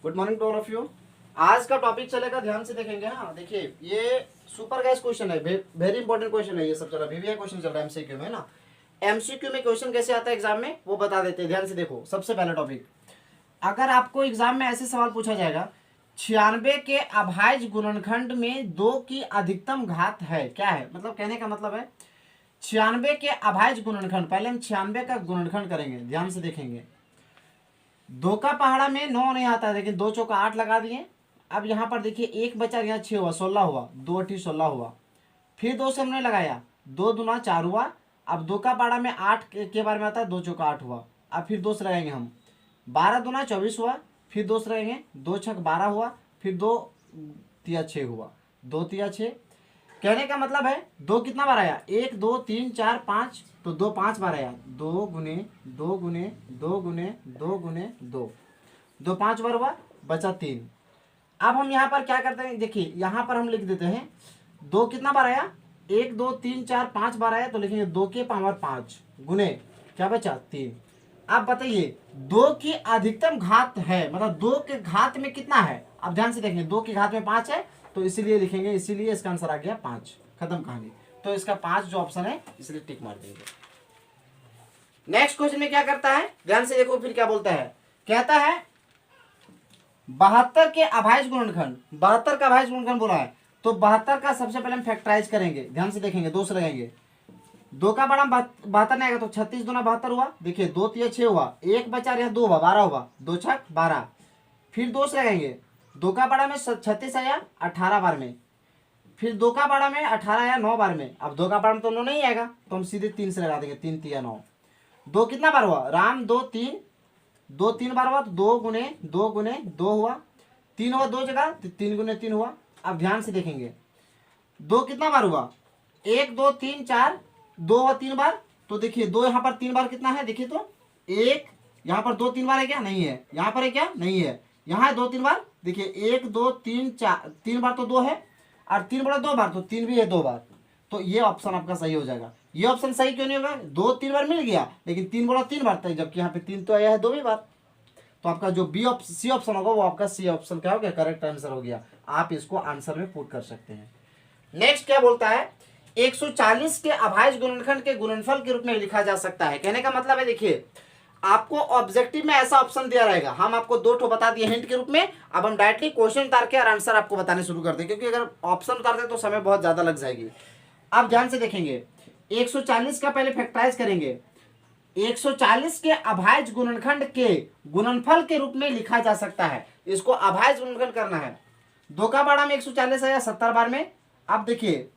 Good morning to all of you. आज का topic चलेगा, ध्यान से देखेंगे। हाँ देखिए, ये सुपर गैस क्वेश्चन है, वेरी इंपॉर्टेंट क्वेश्चन है। ये सब चल रहा है, क्वेश्चन चल रहा है एमसीक्यू में ना। एमसीक्यू में क्वेश्चन कैसे आता है एग्जाम में वो बता देते हैं। ध्यान से देखो, सबसे पहला टॉपिक, अगर आपको एग्जाम में ऐसे सवाल पूछा जाएगा 96 के अभाज्य गुणनखंड में 2 की अधिकतम घात है, क्या है? मतलब कहने का मतलब है 96 के अभाज्य गुणनखंड। पहले हम 96 का गुणनखंड करेंगे, ध्यान से देखेंगे। 2 का पहाड़ा में 9 नहीं आता है, लेकिन 2 चौका 8 लगा दिए। अब यहाँ पर देखिए 1 बचा, यहाँ 6 हुआ, 16 हुआ, 2 अठी 16 हुआ। फिर 2 से हमने लगाया, 2 दूना 4 हुआ। अब 2 का पहाड़ा में 8 के बारे में आता है, 2 चौका 8 हुआ। अब फिर 2 से लगाएंगे हम, 12 दूना 24 हुआ। फिर 2 से लगाएंगे, 2 छक 12 हुआ। फिर 2 तिया 6 हुआ, 2 तिया 6। कहने का मतलब है 2 कितना बार आया? 1 2 3 4 5, तो 2 5 बार आया। 2 गुने 2 गुने 2 गुने 2 गुने 2, 2 5 बार हुआ, बचा 3। अब हम यहाँ पर क्या करते हैं, देखिए यहाँ पर हम लिख देते हैं 2 कितना बार आया? 1 2 3 4 5 बार आया, तो लिखेंगे 2 के पावर 5 गुने क्या बचा? 3। अब बताइए 2 की अधिकतम घात है, मतलब 2 के घात में कितना है? अब ध्यान से देखेंगे, 2 की घात में 5 है, तो इसीलिए लिखेंगे, इसीलिए इसका आंसर आ गया 5। खत्म कहानी। तो इसका 5 जो ऑप्शन है, इसलिए टिक मार देंगे। नेक्स्ट क्वेश्चन में क्या करता है, ध्यान से देखो, फिर क्या बोलता है। कहता है 72 के अभाज्य गुणनखंड, 72 का अभाज्य गुणनखंड बोला है, तो 72 का सबसे पहले हम फैक्टराइज करेंगे। ध्यान से देखेंगे, 2 से लगाएंगे, 2 का बड़ा 72 नहीं आएगा, तो 36 दूना 72 हुआ। देखिए 2 तिया 6 हुआ, 1 बचा रहा 2 हुआ, 12 हुआ, 2 छक 12। फिर 2 से लगाएंगे, 2 का बड़ा में 36 आया 18 बार में। फिर 2 का बड़ा में 18 आया 9 बार में। अब 2 का बड़ा में तो 9 नहीं आएगा, तो हम सीधे 3 से लगा देंगे, 3 तिया 9। 2 कितना बार हुआ? राम 2 3, 2 3 बार हुआ, तो 2 गुने 2 गुने 2 हुआ। 3 हुआ 2 जगह, तो 3 गुने 3 हुआ। अब ध्यान से देखेंगे 2 कितना बार हुआ? 1 2 3 4, 2 हुआ 3 बार। तो देखिए 2 यहाँ पर 3 बार कितना है, देखिए तो 1 यहाँ पर 2 3 बार है क्या? नहीं है। यहाँ पर है क्या? नहीं है। यहाँ है 2 3 बार, देखिए 1 2 3 4, 3 बार तो 2 है, और 3 बड़ा 2 बार, तो 3 भी है 2 बार। तो ये ऑप्शन आपका सही हो जाएगा। ये ऑप्शन सही क्यों नहीं होगा? 2 3 बार मिल गया, लेकिन 3 बड़ा 3 बार था, जबकि यहाँ पे 3 तो आया है 2 भी बार। तो आपका जो सी ऑप्शन होगा, वो आपका सी ऑप्शन क्या हो गया? करेक्ट आंसर हो गया। आप इसको आंसर में पुट कर सकते हैं। नेक्स्ट क्या बोलता है, 140 के अभाज्य गुणनखंड के गुणनफल के रूप में लिखा जा सकता है। कहने का मतलब है, देखिए आपको ऑब्जेक्टिव में ऐसा ऑप्शन दिया रहेगा, हम आपको 2 ठो बता दिए हिंट के रूप में। अब हम डायरेक्टली क्वेश्चन उतार के और आंसर आपको बताने शुरू कर दें, क्योंकि अगर ऑप्शन उतारते तो समय बहुत ज्यादा लग जाएगी। अब ध्यान से देखेंगे, 140 का पहले फैक्टराइज करेंगे। 140 के अभाज्य गुणनखंड के गुणनफल के रूप में लिखा जा सकता है। इसको अभाज्य गुणनखंड करना है। 2 का बड़ा में 140 आया 70 बार में। अब देखिए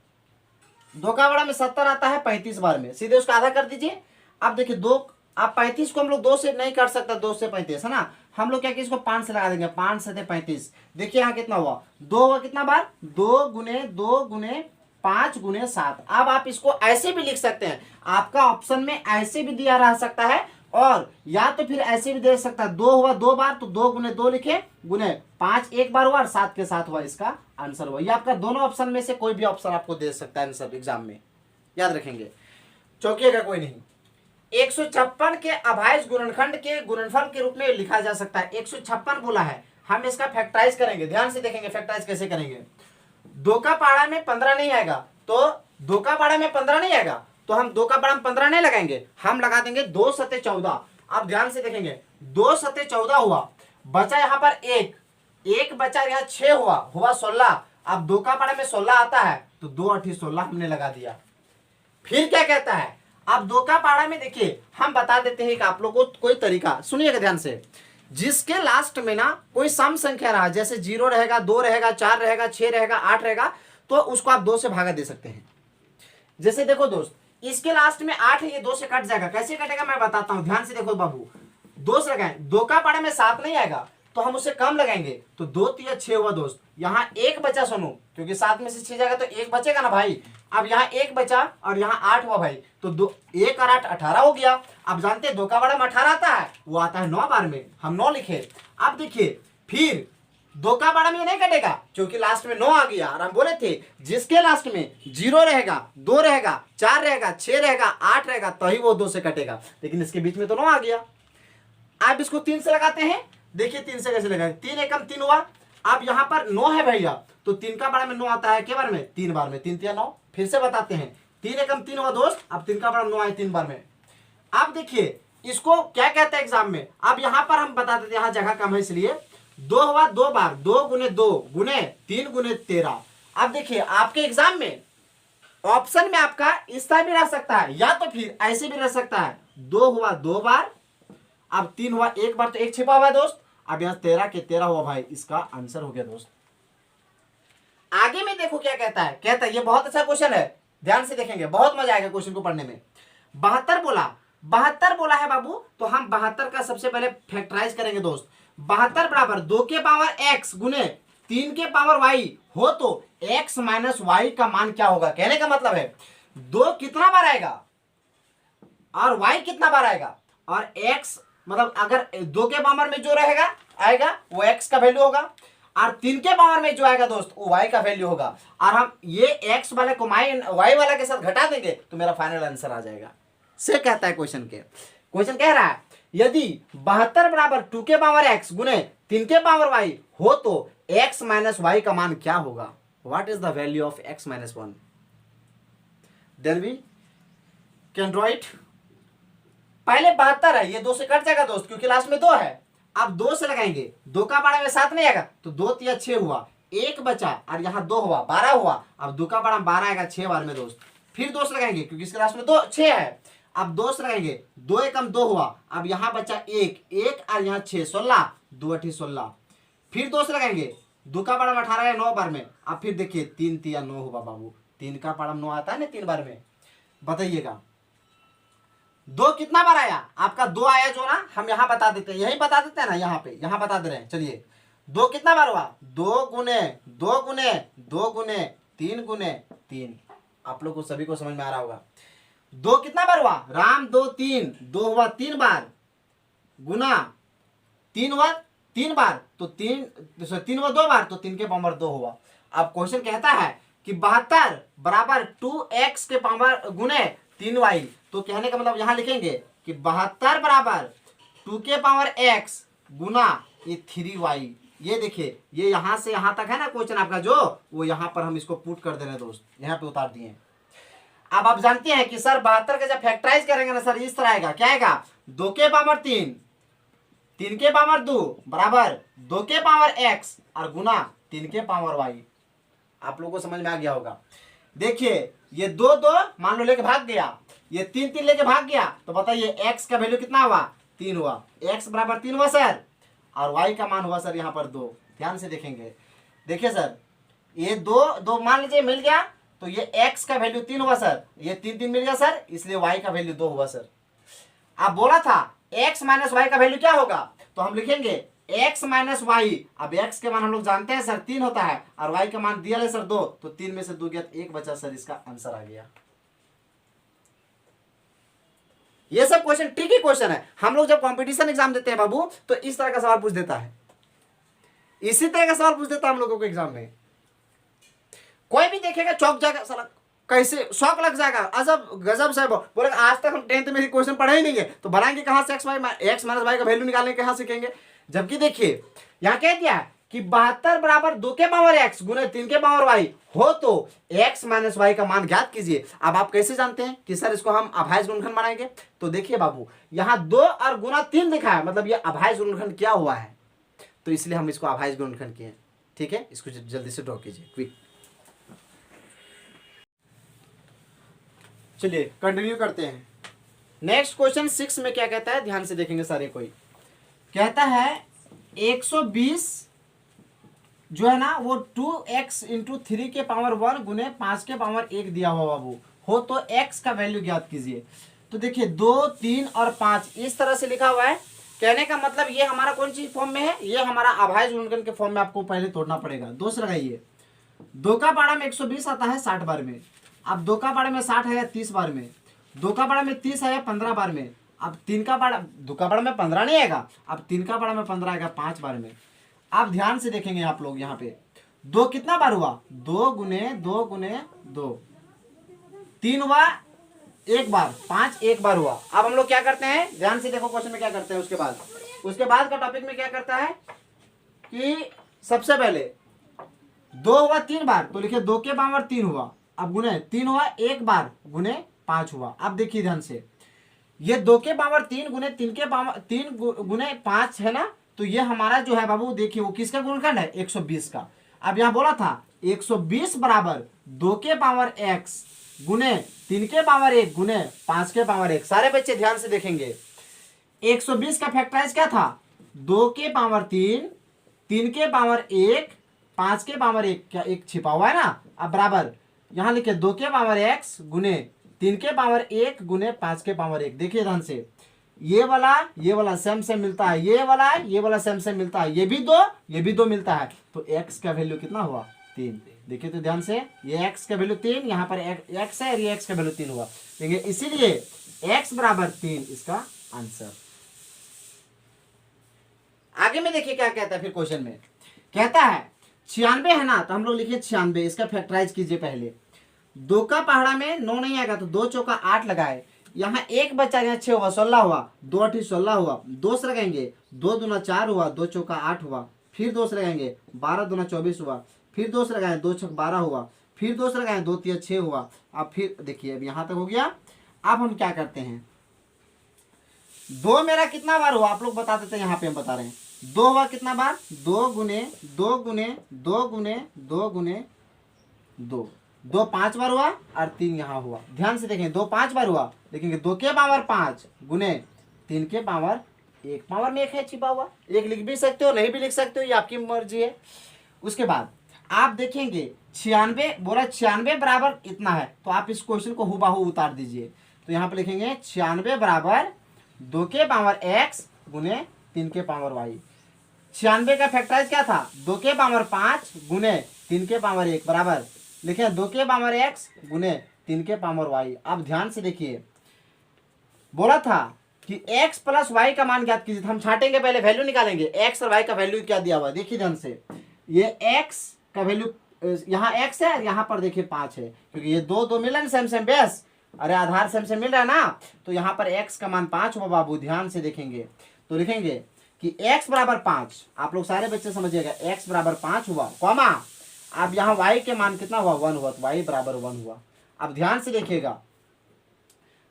2 का बड़ा में 70 आता है 35 बार में, सीधे उसका आधा कर दीजिए। अब देखिए 2, आप 35 को हम लोग 2 से नहीं कर सकता, 2 से 35 है ना, हम लोग क्या कि इसको 5 से लगा देंगे, 5 से 35। देखिए यहाँ कितना हुआ? 2 हुआ कितना बार? 2 गुने 2 गुने 5 गुने 7। अब आप इसको ऐसे भी लिख सकते हैं, आपका ऑप्शन में ऐसे भी दिया रह सकता है, और या तो फिर ऐसे भी दे सकता है। 2 हुआ 2 बार, तो 2 गुने 2 लिखे, गुने 5 एक बार हुआ, और 7 के साथ हुआ, इसका आंसर हुआ। ये आपका दोनों ऑप्शन में से कोई भी ऑप्शन आपको दे सकता है आंसर एग्जाम में, याद रखेंगे, चौंकिएगा कोई नहीं। 156 के अभाज्य गुणनखंड के गुणनफल के रूप में लिखा जा सकता है। 156 बोला है, हम इसका फैक्टराइज करेंगे। ध्यान से देखेंगे फैक्टराइज कैसे करेंगे। 2 का पहाड़ा में 15 नहीं आएगा, तो 2 का पहाड़ा में 15 नहीं आएगा, तो हम 2 का पहाड़ा में 15 नहीं लगाएंगे, हम लगा देंगे 2 सते 14। अब ध्यान से देखेंगे 2 सते 14 हुआ, बचा यहाँ पर 1 बचा, यहाँ 6 हुआ 16। अब 2 का पहाड़ा में 16 आता है, तो 2 अठी 16 हमने लगा दिया। फिर क्या कहता है, अब 2 का पहाड़ा में देखिए हम बता देते हैं कि आप लोगों को कोई तरीका सुनिएगा ध्यान से। जिसके लास्ट में ना कोई सम संख्या रहा, जैसे 0 रहेगा, 2 रहेगा, 4 रहेगा, 6 रहेगा, 8 रहेगा, तो उसको आप 2 से भागा दे सकते हैं। जैसे देखो दोस्त, इसके लास्ट में 8 है, ये 2 से कट जाएगा। कैसे कटेगा मैं बताता हूं, ध्यान से देखो बाबू। 2 से लगाएं, 2 का पहाड़ा में 7 नहीं आएगा, तो हम उससे कम लगाएंगे, तो 2 तिया 6 हुआ दोस्त। यहाँ 1 बचा सोनू, क्योंकि 7 में से 6 जाएगा तो 1 बचेगा ना भाई। अब यहाँ 1 बचा, और यहाँ 8 हुआ भाई, तो 2 1 और 8 18 हो गया। अब जानते हैं 2 का बड़ा में 18 आता है, वो आता है 9 बार में, हम 9 लिखे। अब देखिए फिर 2 का बड़ा में नहीं कटेगा, क्योंकि लास्ट में 9 आ गया, और हम बोले थे जिसके लास्ट में 0 रहेगा, 2 रहेगा, 4 रहेगा, 6 रहेगा, 8 रहेगा, तो ही वो 2 से कटेगा, लेकिन इसके बीच में तो 9 आ गया। अब इसको 3 से लगाते हैं, देखिए 3 से कैसे लगाएंगे, 3 एकम 3 हुआ। अब यहाँ पर 9 है भैया, तो 3 का बड़ा में 9 आता है, के बार में 3 बार में, 3 3 9। फिर से बताते हैं, 3 एकम 3 हुआ दोस्त, अब 3 का बड़ा 9 आए 3 बार में। अब देखिए इसको क्या कहते हैं एग्जाम में, अब यहाँ पर हम बता देते हैं, यहाँ जगह कम है इसलिए 2 हुआ 2 बार, 2 गुने 2 गुने 3 गुने 13। अब देखिए आपके एग्जाम में ऑप्शन में आपका इस तरह भी रह सकता है, या तो फिर ऐसे भी रह सकता है, 2 हुआ 2 बार, अब 3 हुआ 1 बार, तो 1 छिपा हुआ है दोस्त। अब यहाँ 13 के 13 हुआ भाई, इसका आंसर हो गया दोस्त। आगे में देखो क्या कहता है, कहता है ये बहुत अच्छा क्वेश्चन है, ध्यान से देखेंगे, बहुत मजा आएगा क्वेश्चन को पढ़ने में। 72 बोला, 72 बोला है बाबू, तो हम 72 का सबसे पहले फैक्टराइज करेंगे दोस्त। 72 बराबर 2 के पावर x गुने 3 के पावर y हो तो x माइनस वाई का मान क्या होगा। कहने का मतलब है 2 कितना बार आएगा और y कितना बार आएगा, और x मतलब अगर 2 के पावर में जो रहेगा आएगा वो x का वैल्यू होगा, और 3 के पावर में जो आएगा दोस्त वो y का वैल्यू होगा, और हम ये x वाले को y वाला के साथ घटा देंगे तो मेरा फाइनल आंसर आ जाएगा। से कहता है क्वेश्चन के, क्वेश्चन कह रहा है यदि 72 बराबर 2 के पावर x गुने 3 के पावर y हो तो x माइनस वाई का मान क्या होगा। What is the value of x minus 1, then we can write. पहले 72 है, ये 2 से कट जाएगा दोस्त क्योंकि लास्ट में 2 है। अब 2 से लगाएंगे, 2 का बड़ा में 7 नहीं आएगा, तो 2 3 6 हुआ, 1 बचा, और यहाँ 2 हुआ 12 हुआ। अब 2 का बड़ा 12 आएगा 6 बार में दोस्त। फिर 2 से लगाएंगे क्योंकि इसके लास्ट में 2 6 है, अब 2 से लगाएंगे, 2 एकम 2 हुआ, अब यहाँ बचा 1 और यहाँ 6 16, 2 8 16। फिर 2 से लगाएंगे, 2 का बड़ा 18 है 9 बार में। अब फिर देखिए 3 3 9 हुआ बाबू, 3 का बड़ा 9 आता है ना 3 बार में, बताइएगा 2 कितना बार आया आपका, 2 आया जो ना, हम यहाँ बता देते हैं, यही बता देते हैं ना, यहाँ पे यहाँ बता दे रहे हैं। चलिए 2 कितना बार हुआ, 2 गुने 2 गुने 2 गुने 3 गुने 3। आप लोग को सभी को समझ में आ रहा होगा। 2 कितना बार हुआ राम, 2 3, 2 हुआ 3 बार, गुना 3 हुआ 3 बार, तो 3 हुआ 2 बार, तो 3 के पावर 2 हुआ। अब क्वेश्चन कहता है कि 72 बराबर 2x के पावर गुने 3y, तो कहने का मतलब यहां लिखेंगे कि 72 बराबर 2 के पावर x गुना ये 3y। ये देखिए ये यहां से यहां तक है ना क्वेश्चन आपका, जो वो यहां पर हम इसको पुट कर दे रहे हैं दोस्त, यहां पे उतार दिए। अब आप जानते हैं कि सर 72 का जब फैक्टराइज करेंगे ना सर इस तरह आएगा, क्या आएगा, 2 के पावर 3, 3 के पावर 2 बराबर 2 के पावर x और गुना 3 के पावर y। आप लोगों को समझ में आ गया होगा। देखिए ये 2 2 मान लो लेके भाग गया, ये 3 3 लेके भाग गया, तो बताइए x का वैल्यू कितना हुआ, 3 हुआ, x बराबर 3 हुआ सर, और y का मान हुआ सर यहाँ पर 2। ध्यान से देखेंगे, देखिए सर ये 2 2 मान लीजिए मिल गया, तो ये x का वैल्यू 3 हुआ सर, ये 3 3 मिल गया सर, इसलिए y का वैल्यू 2 हुआ सर। आप बोला था x माइनस वाई का वैल्यू क्या होगा, तो हम लिखेंगे x माइनस वाई। अब x के मान हम लोग जानते हैं सर 3 होता है, और y का मान दिया है सर 2, तो 3 में से 2 गया 1 बचा सर, इसका आंसर आ गया। ये सब क्वेश्चन ट्रिकी क्वेश्चन है, हम लोग जब कंपटीशन एग्जाम देते हैं बाबू तो इस तरह का सवाल पूछ देता है, इसी तरह का सवाल पूछ देता है हम लोगों को एग्जाम में। कोई भी देखेगा चौक जाएगा, साला कैसे शौक लग जाएगा, अजब गजब से बोले आज तक हम 10th में क्वेश्चन पढ़े ही नहीं है, तो बनाएंगे कहां से x माइनस वाई का वैल्यू निकालने कहां सीखेंगे। जबकि देखिए यहां कह दिया कि 72 बराबर 2 के पावर x गुने 3 के पावर y हो तो x माइनस वाई का मान ज्ञात कीजिए। अब आप कैसे जानते हैं कि सर इसको हम अभाज्य गुणनखंड बनाएंगे, तो देखिए बाबू यहाँ 2 और गुना 3 लिखा है, मतलब ये अभाज्य गुणनखंड क्या हुआ है, तो इसलिए हम इसको अभाज्य गुणनखंड किए। ठीक है, इसको जल्दी से ड्रॉ कीजिए क्विक। चलिए कंटिन्यू करते हैं। नेक्स्ट क्वेश्चन 6 में क्या कहता है, ध्यान से देखेंगे सारे। कोई कहता है 120 जो है ना वो 2x इंटू 3 के पावर 1 गुने 5 के पावर 1 दिया हुआ बाबू हो तो x का वैल्यू ज्ञात कीजिए। तो देखिए 2 3 और 5 इस तरह से लिखा हुआ है। कहने का मतलब ये हमारा कौन सी फॉर्म में है, ये हमारा अभाज्य गुणनखंड के फॉर्म में आपको पहले तोड़ना पड़ेगा। 2 से लगाइए, 2 का पारा में 120 आता है 60 बार में, अब 2 का पारा में 60 है 30 बार में, 2 का पारा में 30 है 15 बार में, अब 3 का पारा 2 का पारा में 15 नहीं आएगा, अब 3 का पारा में 15 आएगा 5 बार में। आप ध्यान से देखेंगे आप लोग यहाँ पे 2 कितना बार हुआ, 2 गुने 2 गुने 2, 3 हुआ 1 बार, 5 1 बार हुआ। अब हम लोग क्या करते हैं, ध्यान से देखो क्वेश्चन में क्या करते हैं। उसके बाद उसके बाद का टॉपिक में क्या करता है कि सबसे पहले 2 हुआ 3 बार तो लिखे 2 के पावर 3 हुआ, अब गुने 3 हुआ 1 बार गुने 5 हुआ। अब देखिए ध्यान से, ये 2 के पावर 3 गुने 3 के पावर 3 गुने 5 है ना, तो ये हमारा जो है बाबू देखिए वो किसका गुणनखंड है 120 का। अब यहां बोला था 120 बराबर 2 के पावर x गुने 3 के पावर 1 गुने 5 के पावर 1। सारे बच्चे ध्यान से देखेंगे 120 का फैक्टराइज क्या था 2 के पावर 3, 3 के पावर 1, 5 के पावर 1, क्या एक छिपा हुआ है ना। अब बराबर यहां लिखे 2 के पावर x गुने 3 के पावर 1 गुने 5 के पावर 1। देखिए ध्यान से ये वाला सेम सेम मिलता है, ये वाला सेम सेम मिलता है, ये भी दो मिलता है, तो x का वैल्यू कितना हुआ 3। देखिए तो ध्यान से ये x का वैल्यू 3, यहाँ पर x है और ये x का वैल्यू 3 हुआ, देखिए इसीलिए x बराबर 3 इसका आंसर। आगे में देखिए क्या कहता है फिर क्वेश्चन में, कहता है 96 है ना, तो हम लोग लिखिए 96, इसका फैक्टराइज कीजिए। पहले 2 का पहाड़ा में 9 नहीं आएगा तो 2 चौका 8 लगाए, यहाँ 1 बचा, यहाँ 6 हुआ 16 हुआ, 2 8 16 हुआ, 2 से लगाएंगे 2 दूना 4 हुआ, 2 चौका 8 हुआ, फिर 2 से लगाएंगे 12 दूना 24 हुआ, फिर 2 से लगाए 2 छक 12 हुआ, फिर 2 से लगाए 2 तिया 6 हुआ। अब फिर देखिए अब यहाँ तक हो गया। अब हम क्या करते हैं 2 मेरा कितना बार हुआ आप लोग बता देते हैं, यहाँ पे हम बता रहे हैं 2 हुआ कितना बार 2 गुने 2 गुने 2 गुने 2 गुने 2, 2 5 बार हुआ और 3 यहाँ हुआ। ध्यान से देखें 2 5 बार हुआ, देखेंगे 2 के पावर 5 गुने 3 के पावर 1, पावर में 1 है छिपा हुआ, 1 लिख भी सकते हो नहीं भी लिख सकते हो, ये आपकी मर्जी है। उसके बाद आप देखेंगे 96 बोला 96 बराबर इतना है, तो आप इस क्वेश्चन को हुबहू उतार दीजिए। तो यहाँ पे लिखेंगे 96 बराबर 2 के पावर x गुने 3 के पावर y। 96 का फैक्टराइज क्या था 2 के पावर 5 गुने 3 के पावर 1 बराबर लिखे 2 के पावर x गुने 3 के पावर y। अब ध्यान से देखिए बोला था कि x प्लस y का मान ज्ञात कीजिए, हम छाटेंगे पहले वैल्यू निकालेंगे, x और y का वैल्यू क्या दिया हुआ है देखिए ध्यान से, ये x का वैल्यू यहाँ x है, यहाँ पर देखिए 5 है, क्योंकि ये दो मिला ना सेम सेम बेस, अरे आधार सेम सेम मिल रहा है ना, तो यहाँ पर x का मान 5 हुआ बाबू। ध्यान से देखेंगे तो लिखेंगे कि x बराबर 5, आप लोग सारे बच्चे समझिएगा x बराबर 5 हुआ कॉमा, अब यहाँ y के मान कितना हुआ 1 हुआ, तो y बराबर 1 हुआ। अब ध्यान से देखिएगा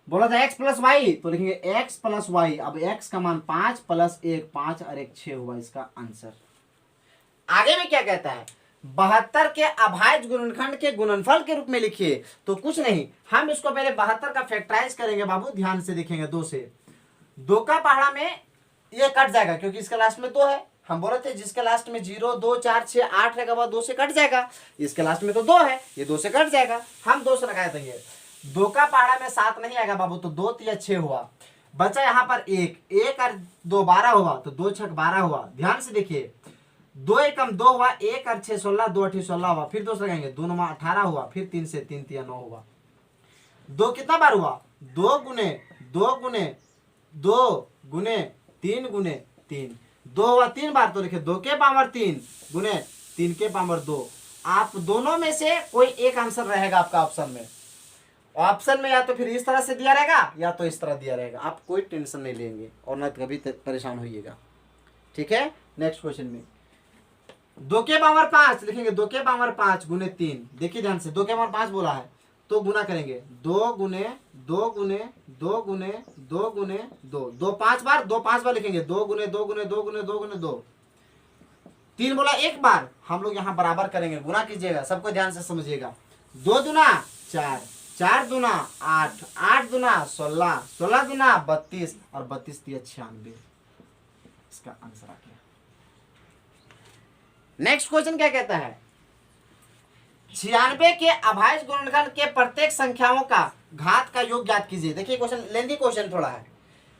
बोला था x प्लस वाई, तो लिखेंगे x प्लस वाई, अब x का मान 5 प्लस 1 5 और 1 6 हुआ इसका आंसर। आगे में क्या कहता है 72 के अभाज्य गुणनखंड के गुणनफल के रूप में लिखिए, तो कुछ नहीं हम इसको पहले 72 का फैक्टराइज करेंगे बाबू। ध्यान से देखेंगे 2 से 2 का पहाड़ा में ये कट जाएगा, क्योंकि इसका लास्ट में 2 है, हम बोले थे जिसके लास्ट में 0 2 4 6 8 रहेगा वह 2 से कट जाएगा, इसके लास्ट में तो 2 है ये 2 से कट जाएगा, हम 2 से लगाए थे। ये 2 का पहाड़ा में 7 नहीं आएगा बाबू, तो 2 तिया 6 हुआ, बचा यहाँ पर 1 और 2 12 हुआ, तो 2 छक 12 हुआ। ध्यान से देखिए 2 एकम 2 हुआ, 1 और 6 16, 2 8 16 हुआ, फिर 2 से लगाएंगे 2 9 18 हुआ, फिर 3 से 3 तिया 9 हुआ। 2 कितना बार हुआ 2 गुने 2 गुने 2 गुने 3 गुने 3, 2 हुआ 3 बार, तो लिखे 2 के पावर 3 गुने 3 के पावर 2। आप दोनों में से कोई एक आंसर रहेगा आपका ऑप्शन में, ऑप्शन में या तो फिर इस तरह से दिया रहेगा या तो इस तरह दिया रहेगा, आप कोई टेंशन नहीं लेंगे और ना कभी परेशान होइएगा। ठीक है, नेक्स्ट क्वेश्चन में 2 के पावर 5 लिखेंगे 2 के पावर 5 गुने 3, देखिए ध्यान से 2 के पावर 5 बोला है तो गुना करेंगे 2 गुने 2 गुने 2 गुने 2 गुने 2, 2 5 बार 2 5 बार लिखेंगे 2 गुने 2 गुने 2 गुने 2 गुने 2, 3 बोला 1 बार, हम लोग यहाँ बराबर करेंगे, गुना कीजिएगा, सबको ध्यान से समझिएगा। 2 दूना 4, 4 दूना 8, 8 दूना 16, 16 दूना 32 और 32 तिया 96, इसका आंसर आ गया। नेक्स्ट क्वेश्चन क्या कहता है 96 के अभाज्य गुणनखंड के प्रत्येक संख्याओं का घात का योग ज्ञात कीजिए। देखिए क्वेश्चन लेंदी क्वेश्चन थोड़ा है,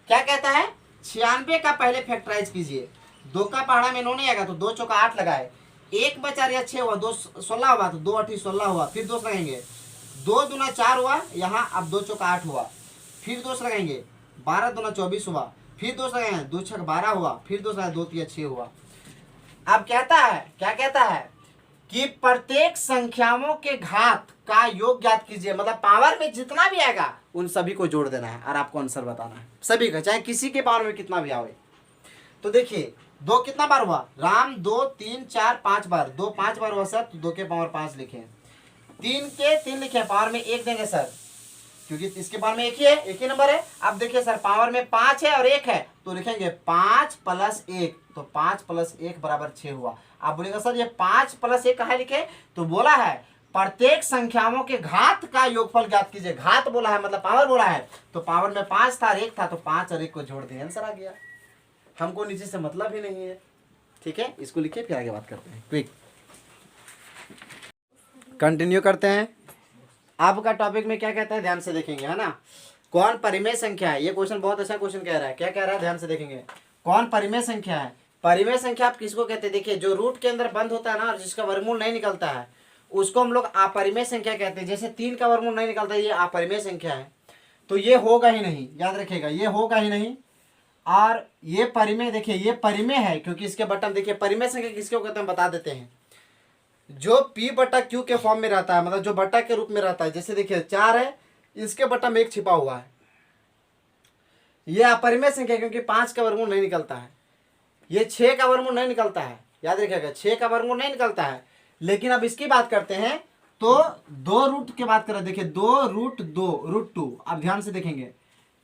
क्या कहता है 96 का पहले फैक्टराइज कीजिए, 2 का पहाड़ा में 9 नहीं आएगा तो 2 चौका 8 लगाए, 1 बचा या 6 हुआ, 2 16 हुआ, तो 2 8 16 हुआ, फिर 2 लगाएंगे 2 दूना 4 हुआ, यहाँ अब 2 चौका 8 हुआ, फिर 2 लगाएंगे 12 दूना 24 हुआ, फिर 2 लगाएंगे 2 छक 12 हुआ, फिर 2 लगाए 2 तिया 6 हुआ। अब कहता है क्या कहता है कि प्रत्येक संख्याओं के घात का योग ज्ञात कीजिए, मतलब पावर में जितना भी आएगा उन सभी को जोड़ देना है और आपको आंसर बताना है, सभी का, चाहे किसी के पावर में कितना भी आवे। तो देखिए दो कितना बार हुआ राम, 2 3 4 5 बार, 2 5 बार हुआ सर, तो 2 के पावर 5 लिखे, 3 के 3 लिखे, पावर में 1 देंगे सर, क्योंकि इसके पावर में एक ही है, एक ही नंबर है। अब देखिए सर पावर में 5 है और 1 है, तो लिखेंगे 5 + 1, तो 5 + 1 = 6 हुआ। आप बोलेगा सर ये 5 + 1 कहाँ लिखे, तो बोला है प्रत्येक संख्याओं के घात का योगफल ज्ञात कीजिए। घात बोला है मतलब पावर बोला है, तो पावर में 5 था और 1 था, तो 5 और 1 को जोड़ दिए, आंसर आ गया। हमको नीचे से मतलब ही नहीं है। ठीक है, इसको लिखिए फिर आगे बात करते हैं। क्विक कंटिन्यू करते हैं। आपका टॉपिक में क्या कहता है ध्यान से देखेंगे, है ना। कौन परिमेय संख्या है, ये क्वेश्चन बहुत अच्छा क्वेश्चन कह रहा है। क्या कह रहा है ध्यान से देखेंगे, कौन परिमेय संख्या है। परिमेय संख्या आप किसको कहते हैं, देखिए जो रूट के अंदर बंद होता है ना और जिसका वर्गमूल नहीं निकलता है उसको हम लोग अपरिमेय संख्या कहते हैं। जैसे 3 का वर्गमूल नहीं निकलता, ये अपरिमेय संख्या है, तो ये होगा ही नहीं, याद रखिएगा ये होगा ही नहीं। और ये परिमेय, देखिए ये परिमेय है क्योंकि इसके बटन देखिए, परिमेय संख्या किसको कहते हैं बता देते हैं, जो P/Q के फॉर्म में रहता है, मतलब जो बट्टा के रूप में रहता है। जैसे देखिए 4 है, इसके बट्टा में 1 छिपा हुआ है, ये अपरिमेय संख्या क्योंकि 5 का वर्गमूल नहीं निकलता है। ये 6 का वर्गमूल नहीं निकलता है, याद रखिएगा 6 का वर्गमूल नहीं निकलता है। लेकिन अब इसकी बात करते हैं तो 2 रूट की बात करें, देखिए 2√2 अब ध्यान से देखेंगे,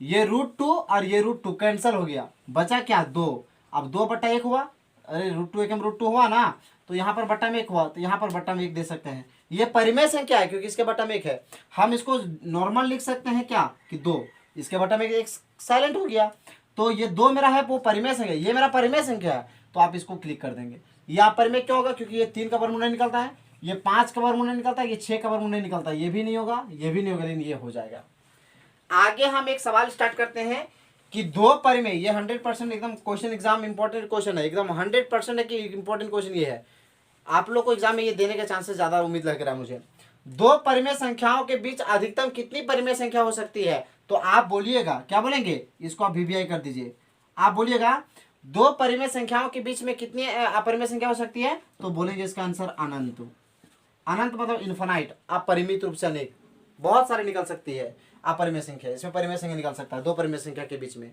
ये √2 और ये √2 कैंसिल हो गया, बचा क्या 2। अब 2/1 हुआ, अरे √2 एकम √2 हुआ ना, तो यहाँ पर बट्टा में 1 हुआ, तो यहाँ पर बट्टा में 1 दे सकते हैं। ये परिमेय संख्या है क्योंकि इसके बट्टा में 1 है। हम इसको नॉर्मल लिख सकते हैं क्या कि 2, इसके बट्टा में 1 साइलेंट हो गया, तो ये 2 मेरा है वो परिमेय संख्या, ये मेरा परिमेय संख्या है, तो आप इसको क्लिक कर देंगे। ये अपरिमेय क्यों होगा, क्योंकि ये 3 का वर्गमूल नहीं निकलता है, ये 5 का वर्गमूल नहीं निकलता है, ये 6 का वर्गमूल नहीं निकलता, ये भी नहीं होगा, ये भी नहीं होगा, लेकिन ये हो जाएगा। आगे हम एक सवाल स्टार्ट करते हैं कि 2 परिमेय, ये 100% एकदम क्वेश्चन एग्जाम इंपॉर्टेंट क्वेश्चन है, एकदम 100% है कि इंपॉर्टेंट क्वेश्चन ये है। आप लोग को एग्जाम में ये देने के चांसेस ज्यादा उम्मीद लग रहा है मुझे। 2 परिमेय संख्याओं के बीच अधिकतम कितनी परिमेय संख्या हो सकती है, तो आप बोलिएगा, क्या बोलेंगे, इसको आप VBI कर दीजिए। आप बोलिएगा 2 परिमेय संख्याओं के बीच में कितनी अपरिमेय संख्या हो सकती है, तो बोलेंगे इसका आंसर अनंत। अनंत मतलब इन्फिनाइट, अपरिमित रूप से अनेक, बहुत सारी निकल सकती है अपरिमेय संख्या, इसमें परिमेय संख्या निकल सकता है 2 परिमेय संख्या के बीच में।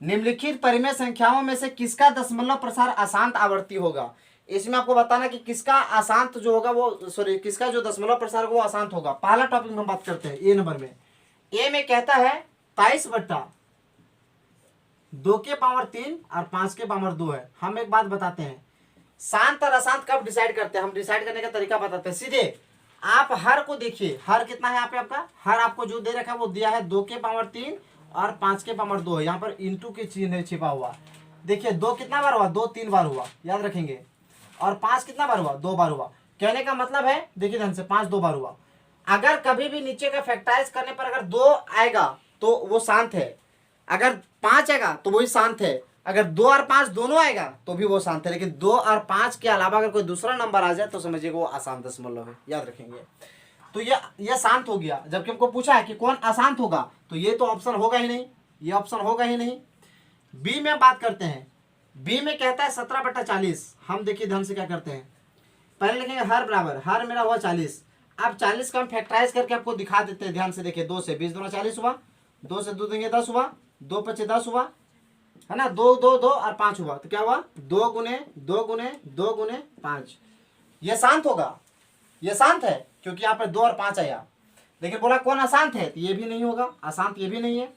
निम्नलिखित परिमेय संख्याओं में से किसका दशमलव प्रसार अशांत आवर्ती होगा। इसमें आपको बताना कि किसका अशांत जो होगा वो, सॉरी किसका जो दशमलव प्रसार होगा वो अशांत होगा। पहला टॉपिक में हम बात करते हैं ए नंबर में। ए में कहता है 23/2 और 5/2 है। हम एक बात बताते हैं, शांत और अशांत कब डिसाइड करते हैं, हम डिसाइड करने का तरीका बताते हैं। सीधे आप हर को देखिए, हर कितना है यहाँ पे आपका, हर आपको जो दे रखा है वो दिया है 2/3 और 5/2 है, यहाँ पर इंटू के चिन्ह छिपा हुआ। देखिए 2 कितना बार हुआ, 2 3 बार हुआ, याद रखेंगे। और 5 कितना बार हुआ, 2 बार हुआ। कहने का मतलब है, देखिए ध्यान से, 5 2 बार हुआ। अगर कभी भी नीचे का फैक्टराइज करने पर अगर 2 आएगा तो वो शांत है, अगर 5 आएगा तो वही शांत है, अगर 2 और 5 दोनों आएगा तो भी वो शांत है। लेकिन 2 और 5 के अलावा अगर कोई दूसरा नंबर आ जाए तो समझिए वो अशांत दशमलव है, याद रखेंगे। तो ये शांत हो गया। जबकि हमको पूछा है कि कौन अशांत होगा, तो ये तो ऑप्शन होगा ही नहीं, ये ऑप्शन होगा ही नहीं। बी में बात करते हैं, बी में कहता है 17/40। हम देखिए ध्यान से क्या करते हैं, पहले लिखेंगे हर बराबर, हर मेरा हुआ 40। अब 40 का हम फैक्टराइज करके आपको दिखा देते हैं। ध्यान से देखिए, 2 से 20 दूना 40 हुआ, 2 से 2 देंगे 10 हुआ, 2 × 5 10 हुआ, है ना, 2 2 2 और 5 हुआ, तो क्या हुआ 2 × 2 × 2 × 5। ये शांत होगा, ये शांत है क्योंकि यहाँ पर 2 और 5 आया। लेकिन बोला कौन अशांत है, तो ये भी नहीं होगा, अशांत ये भी नहीं है।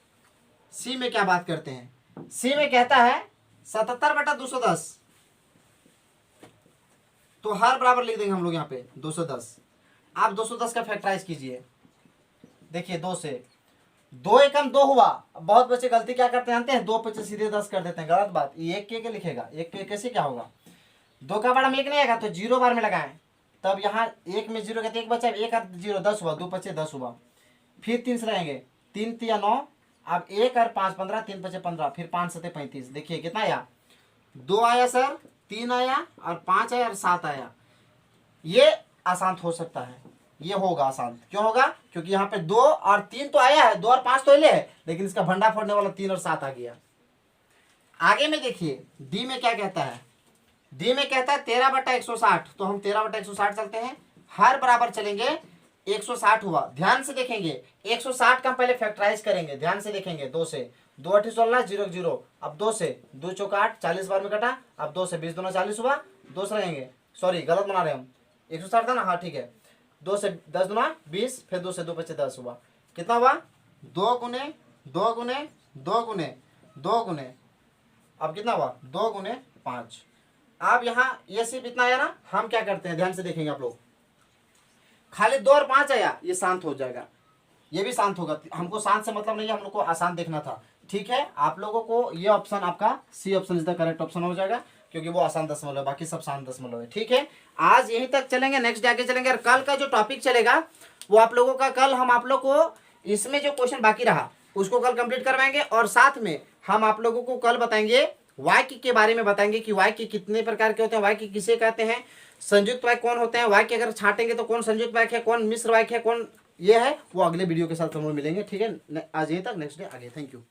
सी में क्या बात करते हैं, सी में कहता है 77/210, तो हर बराबर लिख देंगे हम लोग यहाँ पे 210। आप 210 का फैक्टराइज कीजिए, देखिए 2 से 2 एकम 2 हुआ। बहुत बच्चे गलती क्या करते हैं जानते हैं, 2 पे सीधे 10 कर देते हैं, गलत बात। ये 1 के लिखेगा, 1 के कैसे क्या होगा, 2 का बड़ा में 1 नहीं आएगा तो 0 बार में लगाएं, तब यहाँ 1 में 0 कहते 1 बचा, 1 और 0 10 हुआ, 2 × 5 10 हुआ। फिर 3 से रहेंगे, 3 × 3 = 9, अब 1 और 5 15, 3 × 5 15, फिर 5 × 7 35। देखिए कितना आया, 2 आया सर, 3 आया और 5 आया और 7 आया। ये अशांत हो सकता है, ये होगा अशांत। क्यों होगा, क्योंकि यहाँ पे 2 और 3 तो आया है, 2 और 5 तो ले है, लेकिन इसका भंडा फोड़ने वाला 3 और 7 आ गया। आगे में देखिए डी में क्या कहता है, डी में कहता है 13/160, तो हम 13/160 चलते हैं, हर बराबर चलेंगे 160 हुआ। ध्यान से देखेंगे 160 का हम पहले फैक्टराइज करेंगे, ध्यान से देखेंगे 2 से, 2 8 16 0 0। अब 2 से 2 चौका 8, 40 बार में कटा। अब 2 से 20 दूना 40 हुआ, 2 से लगेंगे, सॉरी गलत बना रहे हम, 160 था ना, हाँ ठीक है। 2 से 10 दूना 20, फिर 2 से 2 पचे 10 हुआ, कितना हुआ 2 गुने 2 गुने 2 गुने 2 गुने, अब कितना हुआ 2 गुने 5। अब यहाँ ये सिर्फ इतना आया ना, हम क्या करते हैं ध्यान से देखेंगे आप लोग, खाली 2 और 5 आया, ये शांत हो जाएगा, ये भी शांत होगा। हमको शांत से मतलब नहीं है, हम लोग को आसान देखना था, ठीक है। आप लोगों को ये ऑप्शन, आपका C option is the correct option हो जाएगा, क्योंकि वो आसान दशमलव है, बाकी सब शांत दशमलव है, ठीक है। आज यहीं तक चलेंगे, नेक्स्ट डे आगे चलेंगे। और कल का जो टॉपिक चलेगा वो आप लोगों का, कल हम आप लोग को इसमें जो क्वेश्चन बाकी रहा उसको कल कंप्लीट करवाएंगे, और साथ में हम आप लोगों को कल बताएंगे वाक्य के बारे में, बताएंगे कि वाक्य कितने प्रकार के होते हैं, वाक्य किसे कहते हैं, संयुक्त वाक्य कौन होते हैं, वाक्य अगर छाटेंगे तो कौन संयुक्त वाक्य है, कौन मिश्र वाक्य है, कौन ये है, वो अगले वीडियो के साथ हम लोग मिलेंगे, ठीक है। आज यहीं तक, नेक्स्ट डे आगे। Thank you.